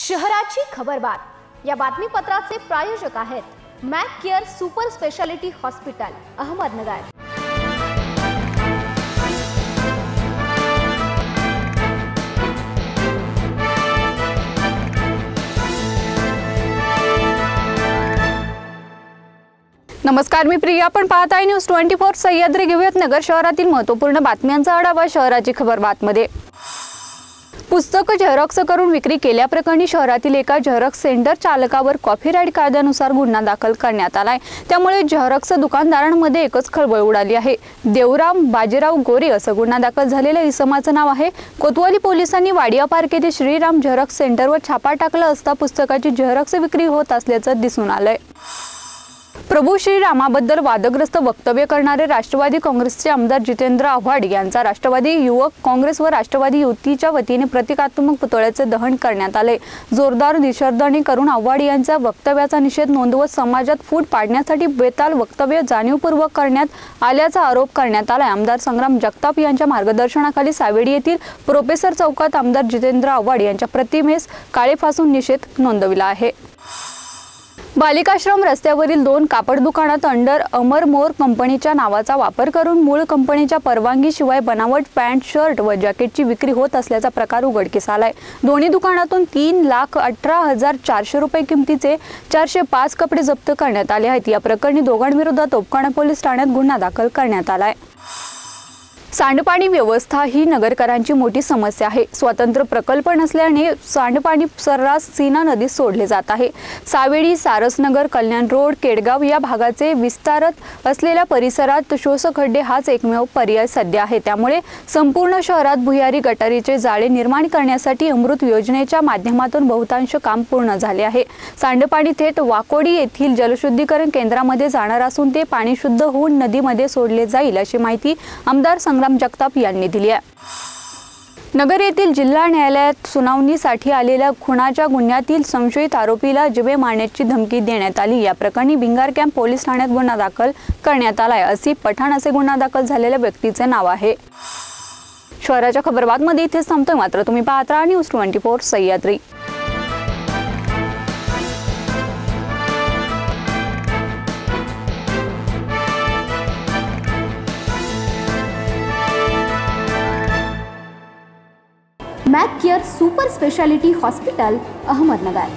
शहराची खबरबात या बातमीपत्राचे प्रायोजक आहेत Mac care super speciality hospital Ahmednagar. नमस्कार, मी प्रिया। आपण पाहत आहे न्यूज 24 सह्याद्री। घेऊयात नगर शहरातील महत्त्वपूर्ण बातम्यांचा आढावा शहराची खबरबातमध्ये। पुस्तक झेरॉक्स करून विक्री केल्याप्रकरणी शहरातील एका झेरॉक्स सेंटर चालकावर कॉपीराइट कायद्यानुसार गुन्हा दाखल करण्यात आलाय। त्यामुळे झेरॉक्स दुकानदारांमध्ये एकच खळबळ उडाली आहे। देवराम बाजीराव गोरे असं गुन्हा दाखल झालेल्या इसमाचं नाव आहे। कोतवाली पोलिसांनी वाडिया पार्क येथे श्रीराम झेरॉक्स सेंटरवर छापा टाकला असता पुस्तकाची झेरॉक्स विक्री होत असल्याचं दिसून आलंय। प्रभू श्रीरामाबद्दल वादग्रस्त वक्तव्य करणारे राष्ट्रवादी काँग्रेसचे आमदार जितेंद्र आव्हाड यांचा राष्ट्रवादी युवक काँग्रेस व राष्ट्रवादी युतीच्या वतीने प्रतिकात्मक पुतळ्याचे दहन करण्यात आले। जोरदार निषेधणी करून आव्हाड यांच्या वक्तव्याचा निषेध नोंदवत समाजात फूट पाडण्यासाठी बेताल वक्तव्य जाणीवपूर्वक करण्यात आल्याचा आरोप करण्यात आला। आमदार संग्राम जगताप यांच्या मार्गदर्शनाखाली सावेडी येथील प्रोफेसर चौकात आमदार जितेंद्र आव्हाड यांच्या प्रतिमेस काळे फासून निषेध नोंदविला आहे। बालिकाश्रम रस्त्यावरील 2 कापड दुकानात अंडर अमर मोर कंपनीच्या नावाचा वापर करून मूळ कंपनीच्या परवानगीशिवाय बनावट पॅन्ट, शर्ट व जॅकेटची विक्री होत असल्याचा प्रकार उघडकीस आलाय। दोन्ही दुकानातून 3,18,400 रुपये किमतीचे 405 कपडे जप्त करण्यात आले आहेत। या प्रकरणी दोघांविरोधात तोपखाना पोलीस ठाण्यात गुन्हा दाखल करण्यात आलाय। सांडपाणी व्यवस्था ही नगरकरांची मोठी समस्या आहे। स्वतंत्र प्रकल्प नसल्याने सांडपाणी सर्रास सीना नदीत सोडले जात आहे। सावेडी, सारसनगर, कल्याण रोड, केडगाव या भागाचे विस्तारत असलेल्या परिसरात शोषखड्डे हाच एकमेव पर्याय सध्या आहे। त्यामुळे संपूर्ण शहरात भुयारी गटारीचे जाळे निर्माण करण्यासाठी अमृत योजनेच्या माध्यमातून बहुतांश काम पूर्ण झाले आहे। सांडपाणी थेट वाकोडी येथील जलशुद्धीकरण केंद्रामध्ये जाणार असून ते पाणी शुद्ध होऊन नदीमध्ये सोडले जाईल अशी माहिती आमदार संग्राम जगताप यांनी दिली आहे। नगर येथील जिल्हा न्यायालयात सुनावणीसाठी आलेल्या खुनाच्या गुन्ह्यातील संशयित आरोपीला जीवे मारण्याची धमकी देण्यात आली। या प्रकरणी भिंगार कॅम्प पोलीस ठाण्यात गुन्हा दाखल करण्यात आलाय। आसिफ पठाण असे गुन्हा दाखल झालेल्या व्यक्तीचे नाव आहे। शहराच्या खबरबातमध्ये इथेच थांबतोय, मात्र तुम्ही पाहत राहा news 24 Sahyadri. Mac care super speciality hospital Ahmednagar.